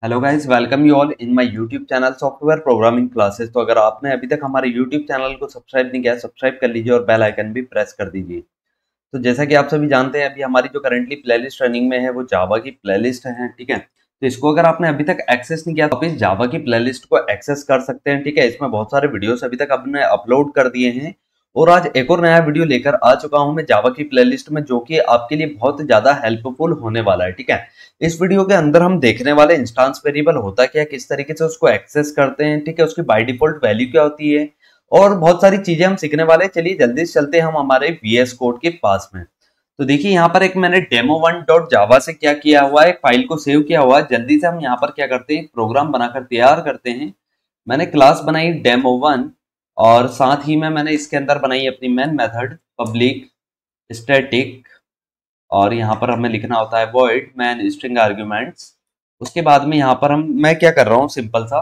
Hello guys, welcome you all in my YouTube channel software programming classes. तो अगर आपने अभी तक हमारे यूट्यूब चैनल को सब्सक्राइब नहीं किया, सब्सक्राइब कर लीजिए और बेल आइकन भी प्रेस कर दीजिए। तो जैसा कि आप सभी जानते हैं, अभी हमारी जो करंटली प्लेलिस्ट रनिंग में है वो जावा की प्लेलिस्ट है, ठीक है। तो इसको अगर आपने अभी तक एक्सेस नहीं किया तो आप इस जावा की प्लेलिस्ट को एक्सेस कर सकते हैं, ठीक है। इसमें बहुत सारे वीडियोस अभी तक आपने अपलोड कर दिए हैं और आज एक और नया वीडियो लेकर आ चुका हूं मैं जावा की प्लेलिस्ट में, जो कि आपके लिए बहुत ज्यादा हेल्पफुल होने वाला है, ठीक है। इस वीडियो के अंदर हम देखने वाले इंस्टेंस वेरिएबल होता क्या, किस तरीके से उसको एक्सेस करते हैं, ठीक है, उसकी बाय डिफॉल्ट वैल्यू क्या होती है और बहुत सारी चीजें हम सीखने वाले हैं। चलिए जल्दी से चलते हैं हम हमारे वीएस कोड के पास में। तो देखिए यहाँ पर एक मैंने demo1.java से क्या किया हुआ है, एक फाइल को सेव किया हुआ है। जल्दी से हम यहाँ पर क्या करते हैं, प्रोग्राम बनाकर तैयार करते हैं। मैंने क्लास बनाई demo1 और साथ ही में मैंने इसके अंदर बनाई अपनी मेन मेथड पब्लिक स्टैटिक, और यहाँ पर हमें लिखना होता है void main string arguments। उसके बाद में यहाँ पर मैं क्या कर रहा हूँ, सिंपल सा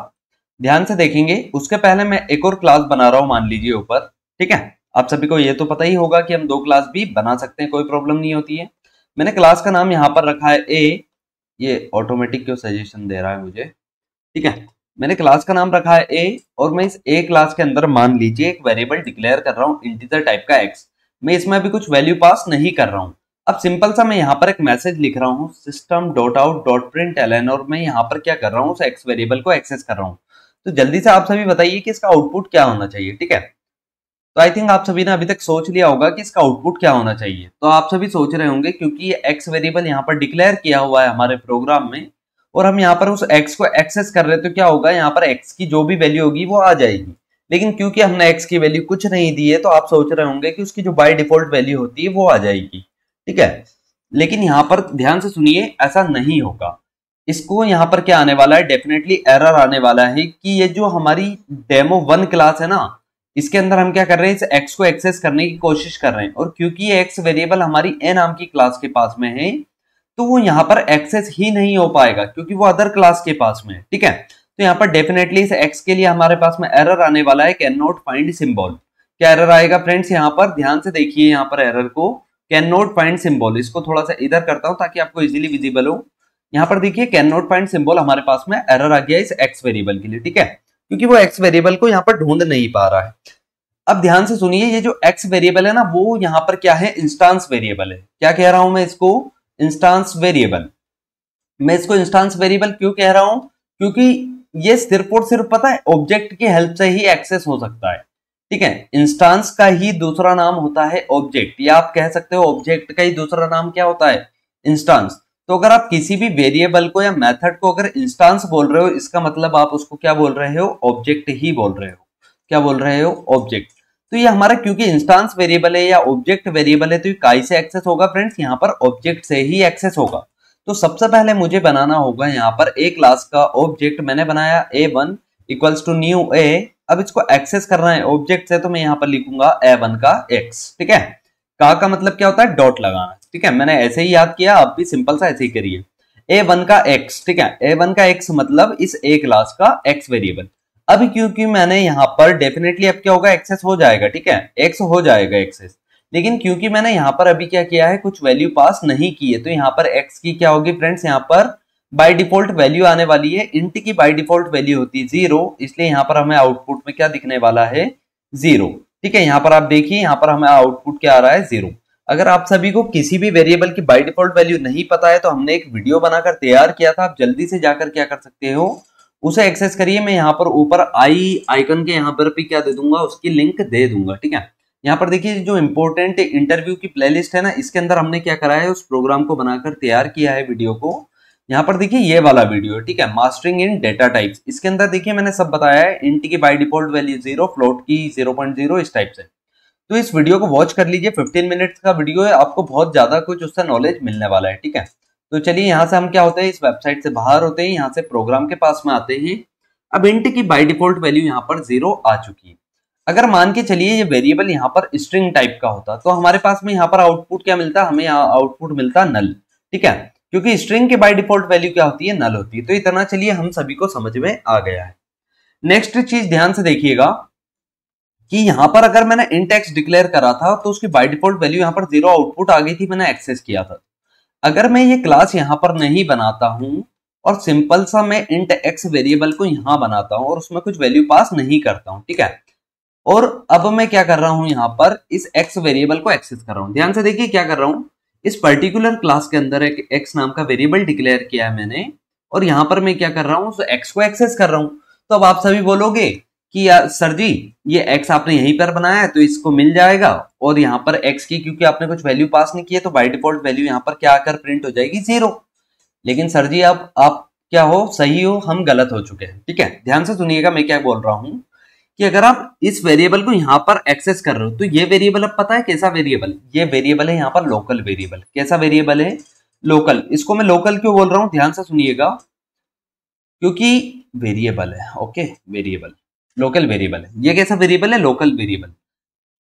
ध्यान से देखेंगे। उसके पहले मैं एक और क्लास बना रहा हूँ, मान लीजिए ऊपर, ठीक है। आप सभी को ये तो पता ही होगा कि हम दो क्लास भी बना सकते हैं, कोई प्रॉब्लम नहीं होती है। मैंने क्लास का नाम यहाँ पर रखा है ए। ये ऑटोमेटिक क्यों सजेशन दे रहा है मुझे, ठीक है। मैंने क्लास का नाम रखा है ए और मैं इस ए क्लास के अंदर मान लीजिए एक वेरिएबल डिक्लेयर कर रहा हूँ इंटीजर टाइप का एक्स। मैं इसमें अभी कुछ वैल्यू पास नहीं कर रहा हूँ। अब सिंपल सा मैं यहाँ पर एक मैसेज लिख रहा हूँ system.out.println और मैं यहाँ पर क्या कर रहा हूँ, उस एक्स वेरिएबल को एक्सेस कर रहा हूँ। तो जल्दी से आप सभी बताइए कि इसका आउटपुट क्या होना चाहिए, ठीक है। तो आई थिंक आप सभी ने अभी तक सोच लिया होगा कि इसका आउटपुट क्या होना चाहिए। तो आप सभी सोच रहे होंगे क्योंकि ये एक्स वेरिएबल यहाँ पर डिक्लेयर किया हुआ है हमारे प्रोग्राम में और हम यहाँ पर उस एक्स को एक्सेस कर रहे हैं, तो क्या होगा, यहाँ पर एक्स की जो भी वैल्यू होगी वो आ जाएगी। लेकिन क्योंकि हमने एक्स की वैल्यू कुछ नहीं दी है, तो आप सोच रहे होंगे कि उसकी जो बाय डिफॉल्ट वैल्यू होती है वो आ जाएगी, ठीक है। लेकिन यहाँ पर ध्यान से सुनिए, ऐसा नहीं होगा। इसको यहाँ पर क्या आने वाला है, डेफिनेटली एरर आने वाला है कि ये जो हमारी demo1 क्लास है ना, इसके अंदर हम क्या कर रहे हैं, इस एक्स को एक्सेस करने की कोशिश कर रहे हैं। और क्योंकि ये एक्स वेरिएबल हमारी ए नाम की क्लास के पास में है, तो वो यहाँ पर एक्सेस ही नहीं हो पाएगा क्योंकि वो अदर क्लास के पास में है, ठीक है। तो यहाँ पर डेफिनेटली इस एक्स के लिए हमारे पास में एरर आने वाला है, कैन नॉट फाइंड सिंबल। क्या एरर आएगा फ्रेंड्स, यहाँ पर ध्यान से देखिए, यहाँ पर एरर को कैन नॉट फाइंड सिंबल। इसको थोड़ा सा इधर करता हूं ताकि आपको इजीली विजिबल हो। यहाँ पर देखिए कैन नॉट फाइंड सिंबल, हमारे पास में एरर आ गया इस एक्स वेरिएबल के लिए, ठीक है, क्योंकि वो एक्स वेरिएबल को यहाँ पर ढूंढ नहीं पा रहा है। अब ध्यान से सुनिए, ये जो एक्स वेरिएबल है ना, वो यहाँ पर क्या है, इंस्टांस वेरिएबल है। क्या कह रहा हूं मैं इसको, इंस्टांस वेरिएबल। मैं इसको इंस्टांस वेरिएबल क्यों कह रहा हूं, क्योंकि ये सिर्फ और सिर्फ पता है ऑब्जेक्ट की हेल्प से ही एक्सेस हो सकता है, ठीक है। इंस्टांस का ही दूसरा नाम होता है ऑब्जेक्ट, या आप कह सकते हो ऑब्जेक्ट का ही दूसरा नाम क्या होता है, इंस्टांस। तो अगर आप किसी भी वेरिएबल को या मेथड को अगर इंस्टांस बोल रहे हो, इसका मतलब आप उसको क्या बोल रहे हो, ऑब्जेक्ट ही बोल रहे हो। क्या बोल रहे हो, ऑब्जेक्ट। तो ये हमारा क्योंकि इंस्टांस वेरिएबल है या ऑब्जेक्ट वेरिएबल है, तो ये काई से एक्सेस होगा फ्रेंड्स, यहाँ पर ऑब्जेक्ट से ही एक्सेस होगा। तो सबसे पहले मुझे बनाना होगा यहाँ पर ए क्लास का ऑब्जेक्ट। मैंने बनाया a1 equals to new a। अब इसको एक्सेस करना है ऑब्जेक्ट से, तो मैं यहाँ पर लिखूंगा a1 का x, ठीक है। का मतलब क्या होता है, डॉट लगाना, ठीक है। मैंने ऐसे ही याद किया, आप भी सिंपल सा ऐसे ही करिए। a1 का x, ठीक है, a1 का x मतलब इस a क्लास का x वेरिएबल। अब क्योंकि मैंने यहाँ पर डेफिनेटली अब क्या होगा, एक्सेस हो जाएगा, ठीक है, x हो जाएगा एक्सेस। लेकिन क्योंकि मैंने यहाँ पर अभी क्या किया है, कुछ वैल्यू पास नहीं की है, तो यहाँ पर x की क्या होगी फ्रेंड्स, यहाँ पर बाय डिफॉल्ट वैल्यू आने वाली है। इंट की बाय डिफॉल्ट वैल्यू होती है 0, इसलिए यहाँ पर हमें आउटपुट में क्या दिखने वाला है, 0, ठीक है। यहाँ पर आप देखिए, यहाँ पर हमें आउटपुट क्या आ रहा है, 0। अगर आप सभी को किसी भी वेरिएबल की बाय डिफॉल्ट वैल्यू नहीं पता है, तो हमने एक वीडियो बनाकर तैयार किया था, आप जल्दी से जाकर क्या कर सकते हो, उसे एक्सेस करिए। मैं यहाँ पर ऊपर आई आइकन के यहाँ पर भी क्या दे दूंगा, उसकी लिंक दे दूंगा, ठीक है। यहाँ पर देखिए जो इंपॉर्टेंट इंटरव्यू की प्लेलिस्ट है ना, इसके अंदर हमने क्या करा है, उस प्रोग्राम को बनाकर तैयार किया है वीडियो को। यहाँ पर देखिए ये वाला वीडियो है, ठीक है, मास्टरिंग इन डेटा टाइप्स। इसके अंदर देखिए मैंने सब बताया है, इंट की बाय डिफॉल्ट वैल्यू 0, फ्लोट की 0.0, इस टाइप से। तो इस वीडियो को वॉच कर लीजिए, 15 मिनट्स का वीडियो है, आपको बहुत ज्यादा कुछ उससे नॉलेज मिलने वाला है, ठीक है। तो चलिए यहाँ से हम क्या होते हैं, इस वेबसाइट से बाहर होते हैं, यहाँ से प्रोग्राम के पास में आते हैं। अब इंट की बाय डिफॉल्ट वैल्यू यहाँ पर 0 आ चुकी है। अगर मान के चलिए ये वेरिएबल यहाँ पर स्ट्रिंग टाइप का होता, तो हमारे पास में यहाँ पर आउटपुट क्या मिलता, हमें यहाँ आउटपुट मिलता नल, ठीक है, क्योंकि स्ट्रिंग के बाय डिफॉल्ट वैल्यू क्या होती है, नल होती है। तो इतना चलिए हम सभी को समझ में आ गया है। नेक्स्ट चीज ध्यान से देखिएगा कि यहाँ पर अगर मैंने इंट एक्स डिक्लेयर करा था, तो उसकी बाय डिफॉल्ट वैल्यू यहाँ पर 0 आउटपुट आ गई थी, मैंने एक्सेस किया था। अगर मैं ये क्लास यहाँ पर नहीं बनाता हूं, और सिंपल सा मैं इंट एक्स वेरिएबल को यहां बनाता हूं और उसमें कुछ वैल्यू पास नहीं करता हूं, ठीक है। और अब मैं क्या कर रहा हूं, यहां पर इस एक्स वेरिएबल को एक्सेस कर रहा हूं। ध्यान से देखिए क्या कर रहा हूं, इस पर्टिकुलर क्लास के अंदर एक एक्स नाम का वेरिएबल डिक्लेयर किया है मैंने, और यहां पर मैं क्या कर रहा हूं, उस एक्स को एक्सेस कर रहा हूं। तो अब आप सभी बोलोगे कि यार सर जी ये एक्स आपने यहीं पर बनाया है तो इसको मिल जाएगा, और यहाँ पर एक्स की क्योंकि आपने कुछ वैल्यू पास नहीं की है तो बाय डिफॉल्ट वैल्यू यहाँ पर क्या आकर प्रिंट हो जाएगी, 0। लेकिन सर जी अब आप क्या हो, सही हो, हम गलत हो चुके हैं, ठीक है। ध्यान से सुनिएगा मैं क्या बोल रहा हूं कि अगर आप इस वेरिएबल को यहां पर एक्सेस कर रहे हो तो ये वेरिएबल अब पता है कैसा वेरिएबल, ये वेरिएबल है यहाँ पर लोकल वेरिएबल। कैसा वेरिएबल है, लोकल। इसको मैं लोकल क्यों बोल रहा हूं, ध्यान से सुनिएगा, क्योंकि वेरिएबल है, ओके, वेरिएबल लोकल वेरिएबल है। ये कैसा वेरिएबल है, लोकल वेरिएबल।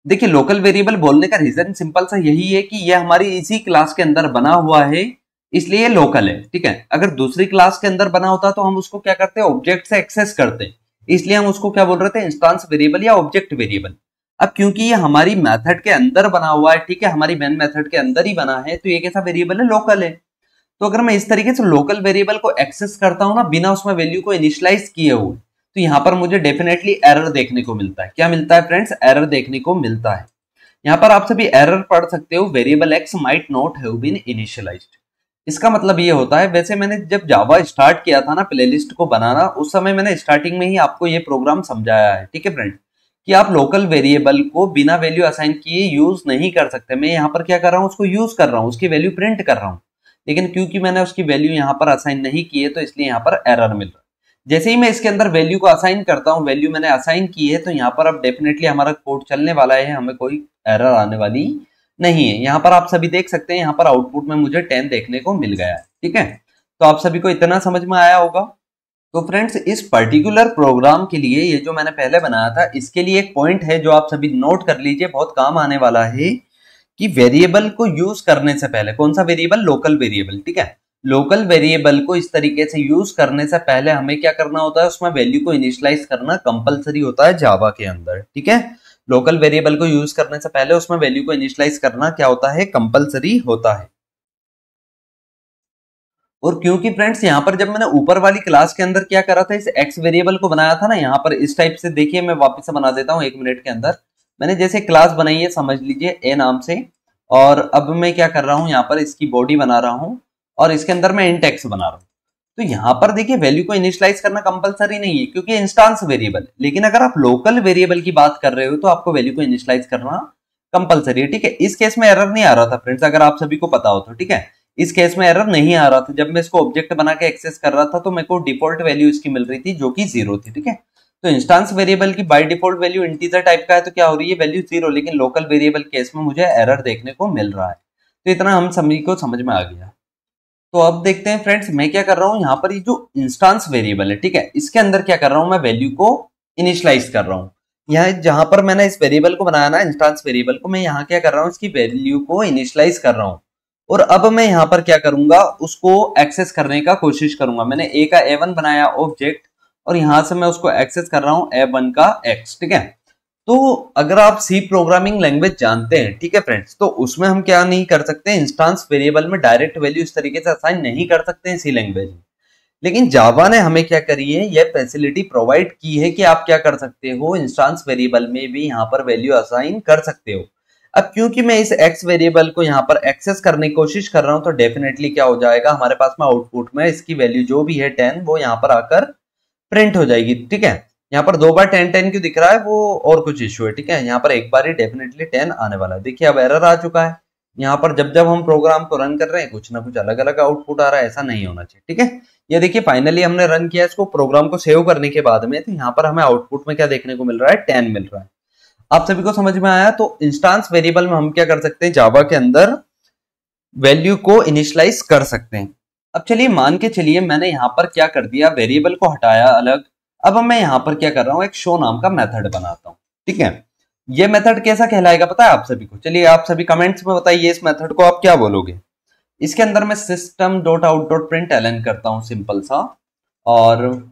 देखिए लोकल वेरिएबल बोलने का रीजन सिंपल सा यही है कि ये हमारी इसी क्लास के अंदर बना हुआ है, इसलिए ये लोकल है, ठीक है। अगर दूसरी क्लास के अंदर बना होता तो हम उसको क्या करते हैं, ऑब्जेक्ट से एक्सेस करते, इसलिए हम उसको क्या बोल रहे थे, इंस्टांस वेरिएबल या ऑब्जेक्ट वेरिएबल। अब क्योंकि ये हमारी मेथड के अंदर बना हुआ है, ठीक है, हमारी मेन मेथड के अंदर ही बना है, तो ये कैसा वेरिएबल है, लोकल है। तो अगर मैं इस तरीके से लोकल वेरिएबल को एक्सेस करता हूं ना बिना उसमें वैल्यू को इनिशियलाइज किए हुए, तो यहां पर मुझे डेफिनेटली एरर देखने को मिलता है। क्या मिलता है फ्रेंड्स, एरर देखने को मिलता है। यहाँ पर आप सभी एरर पढ़ सकते हो, variable X might not have been initialised. इसका मतलब ये होता है, वैसे मैंने जब जावा स्टार्ट किया था ना प्लेलिस्ट को बनाना, उस समय मैंने स्टार्टिंग में ही आपको ये प्रोग्राम समझाया है, ठीक है फ्रेंड, कि आप लोकल वेरिएबल को बिना वैल्यू असाइन किए यूज नहीं कर सकते। मैं यहाँ पर क्या कर रहा हूँ, उसको यूज कर रहा हूँ, उसकी वैल्यू प्रिंट कर रहा हूँ, लेकिन क्योंकि मैंने उसकी वैल्यू यहाँ पर असाइन नहीं की है तो इसलिए यहाँ पर एरर मिल रहा है। जैसे ही मैं इसके अंदर वैल्यू को असाइन करता हूँ, वैल्यू मैंने असाइन की है, तो यहाँ पर अब डेफिनेटली हमारा कोड चलने वाला है, हमें कोई एरर आने वाली नहीं है। यहाँ पर आप सभी देख सकते हैं, यहाँ पर आउटपुट में मुझे 10 देखने को मिल गया है, ठीक है। तो आप सभी को इतना समझ में आया होगा। तो फ्रेंड्स इस पर्टिकुलर प्रोग्राम के लिए ये जो मैंने पहले बनाया था, इसके लिए एक पॉइंट है जो आप सभी नोट कर लीजिए, बहुत काम आने वाला है, कि वेरिएबल को यूज करने से पहले, कौन सा वेरिएबल, लोकल वेरिएबल, ठीक है। लोकल वेरिएबल को इस तरीके से यूज करने से पहले हमें क्या करना होता है, उसमें वैल्यू को इनिशियलाइज करना कंपलसरी होता है जावा के अंदर, ठीक है। लोकल वेरिएबल को यूज करने से पहले उसमें वैल्यू को इनिशियलाइज करना क्या होता है, कंपलसरी होता है। और क्योंकि फ्रेंड्स यहाँ पर जब मैंने ऊपर वाली क्लास के अंदर क्या करा था, इस एक्स वेरिएबल को बनाया था ना, यहाँ पर इस टाइप से देखिए, मैं वापस से बना देता हूँ 1 मिनट के अंदर। मैंने जैसे क्लास बनाई है, समझ लीजिए ए नाम से, और अब मैं क्या कर रहा हूँ, यहाँ पर इसकी बॉडी बना रहा हूँ और इसके अंदर मैं इंट एक्स बना रहा हूँ। तो यहाँ पर देखिए वैल्यू को इनिशियलाइज करना कंपलसरी नहीं है क्योंकि इंस्टांस वेरिएबल है, लेकिन अगर आप लोकल वेरिएबल की बात कर रहे हो तो आपको वैल्यू को इनिशियलाइज करना कंपलसरी है, ठीक है। इस केस में एरर नहीं आ रहा था फ्रेंड्स, अगर आप सभी को पता हो तो, ठीक है। इस केस में एरर नहीं आ रहा था, जब मैं इसको ऑब्जेक्ट बना के एक्सेस कर रहा था तो मेरे को डिफॉल्ट वैल्यू इसकी मिल रही थी जो कि 0 थी, ठीक है। तो इंस्टांस वेरिएबल की by default value integer type का है तो क्या हो रही है, वैल्यू 0, लेकिन लोकल वेरिएबल केस में मुझे एरर देखने को मिल रहा है। तो इतना हम सभी को समझ में आ गया। तो अब देखते हैं फ्रेंड्स, मैं क्या कर रहा हूं, यहाँ पर ये जो इंस्टांस वेरिएबल है, ठीक है, इसके अंदर क्या कर रहा हूं, मैं वैल्यू को इनिशियलाइज कर रहा हूं। यहाँ जहां पर मैंने इस वेरिएबल को बनाया ना, इंस्टांस वेरिएबल को, मैं यहाँ क्या कर रहा हूँ, इसकी वैल्यू को इनिशियलाइज कर रहा हूँ। और अब मैं यहाँ पर क्या करूंगा, उसको एक्सेस करने का कोशिश करूंगा। मैंने ए का a1 बनाया ऑब्जेक्ट, और यहां से मैं उसको एक्सेस कर रहा हूँ a1 का x, ठीक है। तो अगर आप सी प्रोग्रामिंग लैंग्वेज जानते हैं, ठीक है फ्रेंड्स, तो उसमें हम क्या नहीं कर सकते, इंस्टांस वेरिएबल में डायरेक्ट वैल्यू इस तरीके से असाइन नहीं कर सकते हैं सी लैंग्वेज में। लेकिन जावा ने हमें क्या करी है, यह फैसिलिटी प्रोवाइड की है कि आप क्या कर सकते हो, इंस्टांस वेरिएबल में भी यहाँ पर वैल्यू असाइन कर सकते हो। अब क्योंकि मैं इस x वेरिएबल को यहाँ पर एक्सेस करने की कोशिश कर रहा हूं, तो डेफिनेटली क्या हो जाएगा, हमारे पास में आउटपुट में इसकी वैल्यू जो भी है 10, वो यहाँ पर आकर प्रिंट हो जाएगी, ठीक है। यहाँ पर 2 बार 10 क्यों दिख रहा है, वो और कुछ इश्यू है, ठीक है। यहाँ पर एक बार ही डेफिनेटली 10 आने वाला है। देखिए अब एरर आ चुका है यहाँ पर, जब जब हम प्रोग्राम को रन कर रहे हैं कुछ ना कुछ अलग अलग आउटपुट आ रहा है, ऐसा नहीं होना चाहिए, ठीक है। ये देखिए फाइनली हमने रन किया इसको, प्रोग्राम को सेव करने के बाद में, तो यहाँ पर हमें आउटपुट में क्या देखने को मिल रहा है, 10 मिल रहा है। आप सभी को समझ में आया। तो इंस्टांस वेरिएबल में हम क्या कर सकते हैं, जावा के अंदर वैल्यू को इनिशियलाइज कर सकते हैं। अब चलिए मान के चलिए मैंने यहाँ पर क्या कर दिया, वेरिएबल को हटाया अलग। अब मैं यहाँ पर क्या कर रहा हूँ, एक शो नाम का मेथड बनाता हूँ, ठीक है। ये मेथड कैसा कहलाएगा पता है आप सभी को, चलिए आप सभी कमेंट्स में बताइए इस मेथड को आप क्या बोलोगे। इसके अंदर मैं system dot out dot print LN करता हूँ सिंपल सा, और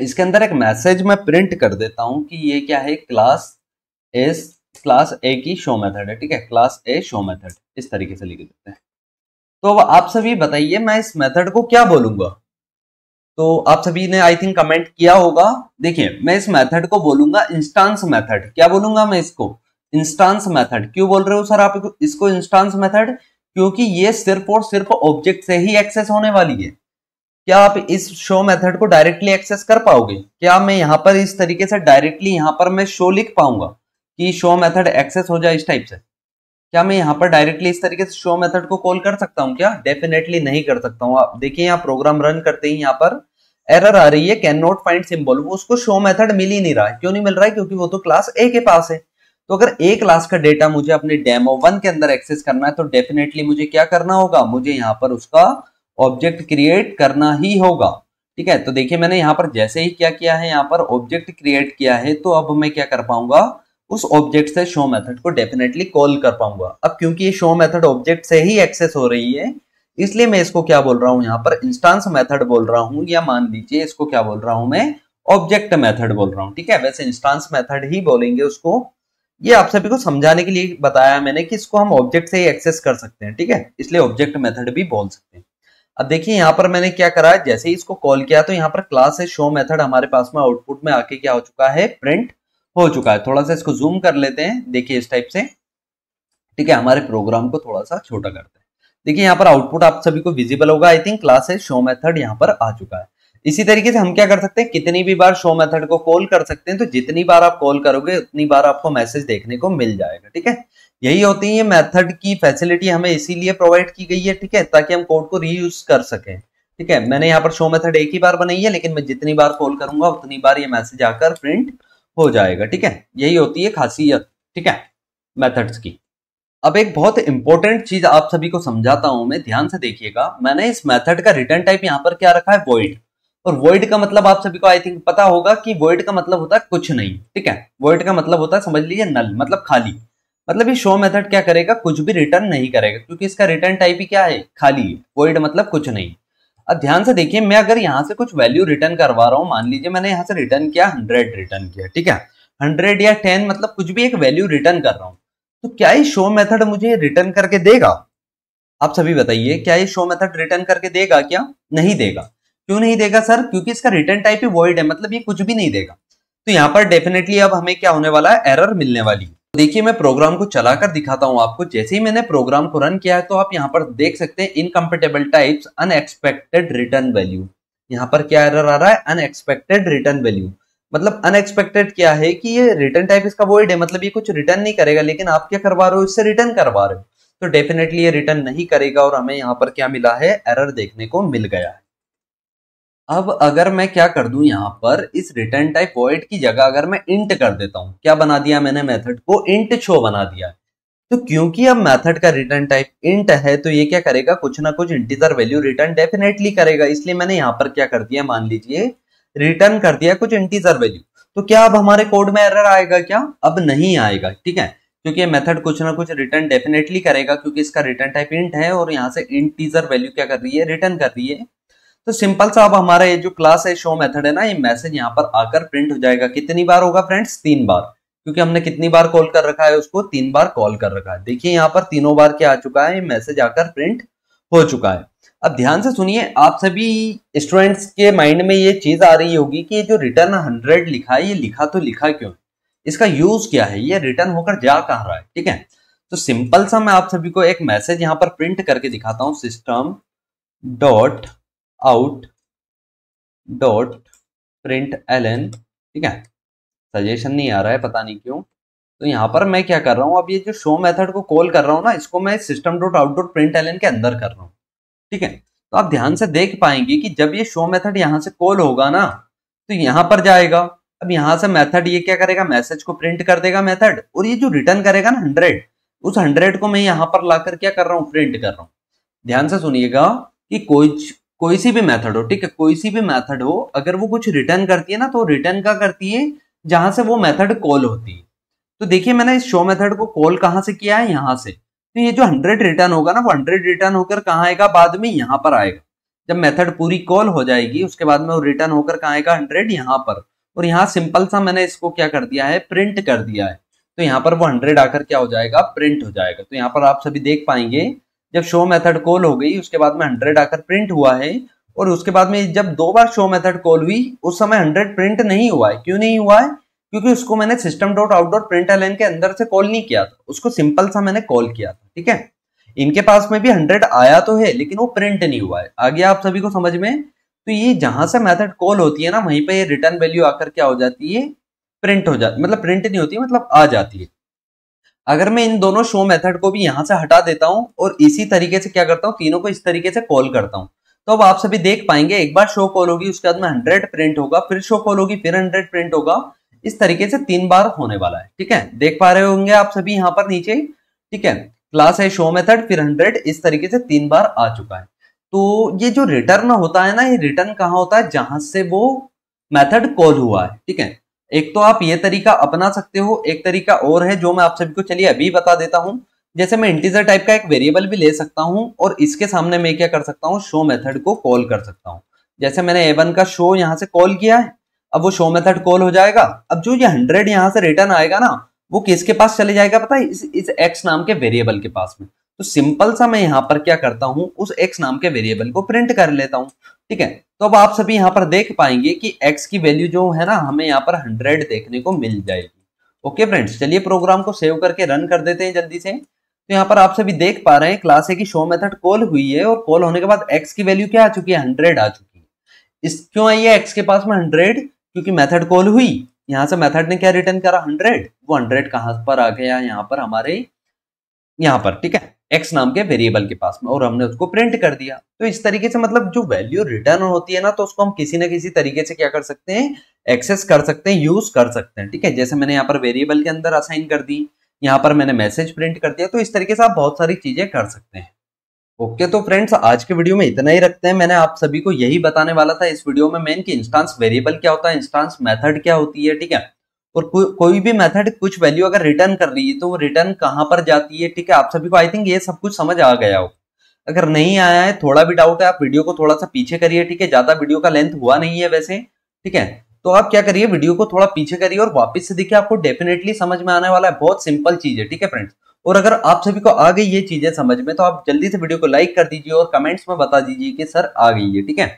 इसके अंदर एक मैसेज मैं प्रिंट कर देता हूँ कि ये क्या है, क्लास ए की शो मेथड है, ठीक है, क्लास ए शो मेथड, इस तरीके से लिख देते हैं। तो अब आप सभी बताइए मैं इस मेथड को क्या बोलूंगा, तो आप सभी ने आई थिंक कमेंट किया होगा। देखिए मैं इस मेथड को बोलूंगा इंस्टांस मेथड। क्या बोलूंगा मैं इसको? Instance method. क्यों बोल रहे हो सर आप इसको इंस्टांस मेथड? क्योंकि ये सिर्फ और सिर्फ ऑब्जेक्ट से ही एक्सेस होने वाली है। क्या आप इस शो मेथड को डायरेक्टली एक्सेस कर पाओगे? क्या मैं यहाँ पर इस तरीके से डायरेक्टली यहाँ पर मैं शो लिख पाऊंगा कि शो मेथड एक्सेस हो जाए इस टाइप से? क्या मैं यहाँ पर डायरेक्टली इस तरीके से शो मेथड को कॉल कर सकता हूँ क्या? डेफिनेटली नहीं कर सकता हूँ। आप देखिए यहाँ प्रोग्राम रन करते ही यहाँ पर एरर आ रही है, कैन नॉट फाइंड सिंबल। वो उसको शो मेथड मिल ही नहीं रहा है। क्यों नहीं मिल रहा है? क्योंकि वो तो क्लास ए के पास है। तो अगर ए क्लास का डेटा मुझे अपने डेमो 1 के अंदर एक्सेस करना है तो डेफिनेटली मुझे क्या करना होगा? मुझे यहाँ पर उसका ऑब्जेक्ट क्रिएट करना ही होगा। ठीक है, तो देखिए मैंने यहाँ पर जैसे ही क्या किया है, यहाँ पर ऑब्जेक्ट क्रिएट किया है, तो अब मैं क्या कर पाऊंगा? उस ऑब्जेक्ट से शो मेथड को डेफिनेटली कॉल कर पाऊंगा। अब क्योंकि ये शो मेथड ऑब्जेक्ट से ही एक्सेस हो रही है, इसलिए मैं इसको क्या बोल रहा हूं? यहाँ पर इंस्टांस मेथड बोल रहा हूं, या मान लीजिए इसको क्या बोल रहा हूं मैं? ऑब्जेक्ट मेथड बोल रहा हूं। ठीक है, वैसे इंस्टांस मेथड ही बोलेंगे उसको। ये आप सभी को समझाने के लिए बताया मैंने कि इसको हम ऑब्जेक्ट से ही एक्सेस कर सकते हैं। ठीक है, इसलिए ऑब्जेक्ट मेथड भी बोल सकते हैं। अब देखिए यहाँ पर मैंने क्या करा है, जैसे ही इसको कॉल किया तो यहाँ पर क्लास है शो मेथड हमारे पास में आउटपुट में आके क्या हो चुका है? प्रिंट हो चुका है। थोड़ा सा इसको जूम कर लेते हैं, देखिए इस टाइप से। ठीक है, हमारे प्रोग्राम को थोड़ा सा छोटा करते हैं। देखिए यहाँ पर आउटपुट आप सभी को विजिबल होगा। आई थिंक क्लास है शो मेथड यहाँ पर आ चुका है। इसी तरीके से हम क्या कर सकते हैं? कितनी भी बार शो मेथड को कॉल कर सकते हैं। तो जितनी बार आप कॉल करोगे उतनी बार आपको मैसेज देखने को मिल जाएगा। ठीक है, यही होती है मेथड की फैसिलिटी, हमें इसीलिए प्रोवाइड की गई है। ठीक है, ताकि हम कोड को रीयूज कर सकें। ठीक है, मैंने यहाँ पर शो मेथड एक ही बार बनाई है, लेकिन मैं जितनी बार कॉल करूंगा उतनी बार ये मैसेज आकर प्रिंट हो जाएगा। ठीक है, यही होती है खासियत। ठीक है, मेथड्स की। अब एक बहुत इंपॉर्टेंट चीज आप सभी को समझाता हूं मैं, ध्यान से देखिएगा। मैंने इस मेथड का रिटर्न टाइप यहाँ पर क्या रखा है? वॉइड। और वॉइड का मतलब आप सभी को आई थिंक पता होगा कि वॉइड का मतलब होता है कुछ नहीं। ठीक है, वॉइड का मतलब होता है, समझ लीजिए, नल, मतलब खाली। मतलब ये शो मेथड क्या करेगा? कुछ भी रिटर्न नहीं करेगा, क्योंकि इसका रिटर्न टाइप ही क्या है? खाली है। वॉइड मतलब कुछ नहीं। अब ध्यान से देखिए, मैं अगर यहाँ से कुछ वैल्यू रिटर्न करवा रहा हूँ, मान लीजिए मैंने यहाँ से रिटर्न किया 100 रिटर्न किया। ठीक है, 100 या 10, मतलब कुछ भी एक वैल्यू रिटर्न कर रहा हूँ, तो क्या ये शो मेथड मुझे रिटर्न करके देगा? आप सभी बताइए, क्या ये शो मेथड रिटर्न करके देगा? क्या नहीं देगा? क्यों नहीं देगा सर? क्योंकि इसका रिटर्न टाइप ही वॉइड है, मतलब ये कुछ भी नहीं देगा। तो यहाँ पर डेफिनेटली अब हमें क्या होने वाला है? एरर मिलने वाली है। देखिए मैं प्रोग्राम को चलाकर दिखाता हूं आपको। जैसे ही मैंने प्रोग्राम को रन किया है तो आप यहाँ पर देख सकते हैं incompatible types unexpected return value. यहाँ पर क्या एरर आ रहा है? Unexpected return value. मतलब अनएक्सपेक्टेड क्या है कि ये रिटर्न टाइप इसका वॉइड है, मतलब ये कुछ रिटर्न नहीं करेगा, लेकिन आप क्या करवा रहे हो? इससे रिटर्न करवा रहे हो, तो डेफिनेटली ये रिटर्न नहीं करेगा। और हमें यहाँ पर क्या मिला है? एरर देखने को मिल गया है। अब अगर मैं क्या कर दूं, यहाँ पर इस रिटर्न टाइप वॉइड की जगह अगर मैं इंट कर देता हूं, क्या बना दिया मैंने? मेथड को इंट शो बना दिया है। तो क्योंकि अब मेथड का रिटर्न टाइप इंट है, तो ये क्या करेगा? कुछ ना कुछ इंटीजर वैल्यू रिटर्न डेफिनेटली करेगा। इसलिए मैंने यहाँ पर क्या कर दिया, मान लीजिए रिटर्न कर दिया कुछ इंटीजर वैल्यू। तो क्या अब हमारे कोड में एरर आएगा क्या? अब नहीं आएगा। ठीक है, क्योंकि ये मेथड कुछ ना कुछ रिटर्न डेफिनेटली करेगा, क्योंकि इसका रिटर्न टाइप इंट है और यहाँ से इंटीजर वैल्यू क्या कर रही है? रिटर्न कर रही है। तो सिंपल सा अब हमारा ये जो क्लास है शो मेथड है ना, ये मैसेज यहाँ पर आकर प्रिंट हो जाएगा। कितनी बार होगा फ्रेंड्स? 3 बार, क्योंकि हमने कितनी बार कॉल कर रखा है उसको? 3 बार कॉल कर रखा है। देखिए यहाँ पर तीनों बार क्या आ चुका है? मैसेज आकर प्रिंट हो चुका है। अब ध्यान से सुनिए, आप सभी स्टूडेंट्स के माइंड में ये चीज आ रही होगी कि जो रिटर्न 100 लिखा है, ये लिखा तो लिखा क्यों? इसका यूज क्या है? ये रिटर्न होकर जा कहाँ रहा है? ठीक है, तो सिंपल सा मैं आप सभी को एक मैसेज यहाँ पर प्रिंट करके दिखाता हूँ। System dot out dot print ln। ठीक है, सजेशन नहीं आ रहा है, पता नहीं क्यों। तो यहाँ पर मैं क्या कर रहा हूँ, अब ये जो शो मेथड को कॉल कर रहा हूँ ना, इसको मैं system dot out dot print ln के अंदर कर रहा हूँ। ठीक है, तो आप ध्यान से देख पाएंगे कि जब ये शो मेथड यहाँ से कॉल होगा ना, तो यहाँ पर जाएगा। अब यहाँ से मेथड ये क्या करेगा? मैसेज को प्रिंट कर देगा मेथड, और ये जो रिटर्न करेगा ना 100, उस 100 को मैं यहाँ पर लाकर क्या कर रहा हूँ? प्रिंट कर रहा हूँ। ध्यान से सुनिएगा कि कोई सी भी मेथड हो, ठीक है, कोई सी भी मेथड हो, अगर वो कुछ रिटर्न करती है ना, तो रिटर्न का करती है जहां से वो मेथड कॉल होती है। तो देखिए मैंने इस शो मेथड को कॉल कहां से किया है? यहाँ से। तो ये जो 100 रिटर्न होगा ना, वो 100 रिटर्न होकर कहाँ आएगा? बाद में यहाँ पर आएगा। जब मेथड पूरी कॉल हो जाएगी उसके बाद में वो रिटर्न होकर कहाँ आएगा? 100 यहाँ पर। और यहाँ सिंपल सा मैंने इसको क्या कर दिया है? प्रिंट कर दिया है। तो यहाँ पर वो 100 आकर क्या हो जाएगा? प्रिंट हो जाएगा। तो यहाँ पर आप सभी देख पाएंगे, जब शो मेथड कॉल हो गई उसके बाद में 100 आकर प्रिंट हुआ है, और उसके बाद में जब 2 बार शो मेथड कॉल हुई उस समय 100 प्रिंट नहीं हुआ है। क्यों नहीं हुआ है? क्योंकि उसको मैंने system dot out dot println के अंदर से कॉल नहीं किया था, उसको सिंपल सा मैंने कॉल किया था। ठीक है, इनके पास में भी 100 आया तो है लेकिन वो प्रिंट नहीं हुआ है। आ गया आप सभी को समझ में? तो ये जहां से मेथड कॉल होती है ना, वहीं पे ये रिटर्न वैल्यू आकर क्या हो जाती है, प्रिंट हो जाती, मतलब प्रिंट नहीं होती है, मतलब आ जाती है। अगर मैं इन दोनों शो मेथड को भी यहां से हटा देता हूं और इसी तरीके से क्या करता हूं, तीनों को इस तरीके से कॉल करता हूं, तो अब आप सभी देख पाएंगे एक बार शो कॉल होगी, उसके बाद में 100 प्रिंट होगा, फिर शो कॉल होगी, फिर 100 प्रिंट होगा। इस तरीके से 3 बार होने वाला है। ठीक है, देख पा रहे होंगे आप सभी यहाँ पर नीचे। ठीक है, क्लास है शो मेथड, फिर 100, इस तरीके से 3 बार आ चुका है। तो ये जो रिटर्न होता है ना, ये रिटर्न कहाँ होता है, जहां से वो मेथड कॉल हुआ है। ठीक है, एक तो आप ये तरीका अपना सकते हो, एक तरीका और है जो मैं आप सभी को चलिए अभी बता देता हूं। जैसे मैं इंटीजर टाइप का एक वेरिएबल भी ले सकता हूं और इसके सामने मैं क्या कर सकता हूं, शो मेथड को कॉल कर सकता हूं। जैसे मैंने A1 का शो यहां से कॉल किया है, अब वो शो मेथड कॉल हो जाएगा। अब जो ये 100 यहां से रिटर्न आएगा ना, वो किसके पास चले जाएगा पता है, इस x नाम के वेरिएबल के पास में। तो सिंपल सा मैं यहाँ पर क्या करता हूं, उस x नाम के वेरिएबल को प्रिंट कर लेता हूं। ठीक है, तो अब आप सभी यहाँ पर देख पाएंगे कि x की वैल्यू जो है ना, हमें यहाँ पर 100 देखने को मिल जाएगी। ओके फ्रेंड्स, चलिए प्रोग्राम को सेव करके रन कर देते हैं जल्दी से। तो यहाँ पर आप सभी देख पा रहे हैं क्लास ए की शो मेथड कॉल हुई है और कॉल होने के बाद x की वैल्यू क्या आ चुकी है, 100 आ चुकी है। इस क्यों आई है x के पास में 100? क्योंकि मेथड कॉल हुई, यहाँ से मेथड ने क्या रिटर्न करा, 100। वो 100 कहां पर आ गया, यहाँ पर हमारे यहाँ पर। ठीक है, x नाम के वेरिएबल के पास में, और हमने उसको प्रिंट कर दिया। तो इस तरीके से मतलब जो वैल्यू रिटर्न होती है ना, तो उसको हम किसी ना किसी तरीके से क्या कर सकते हैं, एक्सेस कर सकते हैं, यूज कर सकते हैं। ठीक है, जैसे मैंने यहाँ पर वेरिएबल के अंदर असाइन कर दी, यहाँ पर मैंने मैसेज प्रिंट कर दिया। तो इस तरीके से आप बहुत सारी चीजें कर सकते हैं। ओके, तो फ्रेंड्स आज के वीडियो में इतना ही रखते हैं। मैंने आप सभी को यही बताने वाला था इस वीडियो में मेन कि इंस्टांस वेरिएबल क्या होता है, इंस्टांस मेथड क्या होती है। ठीक है, और कोई भी मेथड कुछ वैल्यू अगर रिटर्न कर रही है तो वो रिटर्न कहां पर जाती है। ठीक है, आप सभी को आई थिंक ये सब कुछ समझ आ गया हो। अगर नहीं आया है, थोड़ा भी डाउट है, आप वीडियो को थोड़ा सा पीछे करिए। ठीक है, ज्यादा वीडियो का लेंथ हुआ नहीं है वैसे। ठीक है, तो आप क्या करिए, वीडियो को थोड़ा पीछे करिए और वापस से देखिए, आपको डेफिनेटली समझ में आने वाला है। बहुत सिंपल चीज है। ठीक है फ्रेंड्स, और अगर आप सभी को आ गई ये चीजें समझ में, तो आप जल्दी से वीडियो को लाइक कर दीजिए और कमेंट्स में बता दीजिए कि सर आ गई है। ठीक है,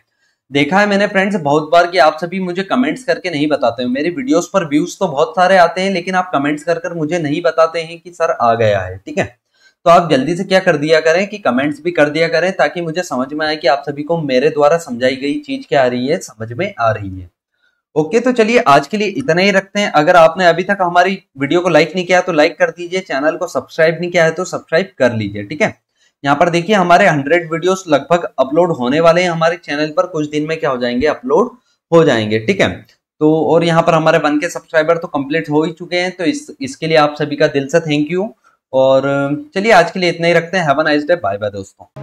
देखा है मैंने फ्रेंड्स बहुत बार कि आप सभी मुझे कमेंट्स करके नहीं बताते हो। मेरी वीडियोस पर व्यूज तो बहुत सारे आते हैं, लेकिन आप कमेंट्स कर मुझे नहीं बताते हैं कि सर आ गया है। ठीक है, तो आप जल्दी से क्या कर दिया करें कि कमेंट्स भी कर दिया करें, ताकि मुझे समझ में आए कि आप सभी को मेरे द्वारा समझाई गई चीज क्या आ रही है, समझ में आ रही है। ओके, तो चलिए आज के लिए इतना ही रखते हैं। अगर आपने अभी तक हमारी वीडियो को लाइक नहीं किया तो लाइक कर दीजिए, चैनल को सब्सक्राइब नहीं किया है तो सब्सक्राइब कर लीजिए। ठीक है, यहाँ पर देखिए हमारे 100 वीडियोस लगभग अपलोड होने वाले हैं हमारे चैनल पर, कुछ दिन में क्या हो जाएंगे, अपलोड हो जाएंगे। ठीक है, तो और यहाँ पर हमारे 1K सब्सक्राइबर तो कंप्लीट हो ही चुके हैं, तो इसके लिए आप सभी का दिल से थैंक यू। और चलिए आज के लिए इतना ही रखते हैं। Have a nice day, bye bye दोस्तों।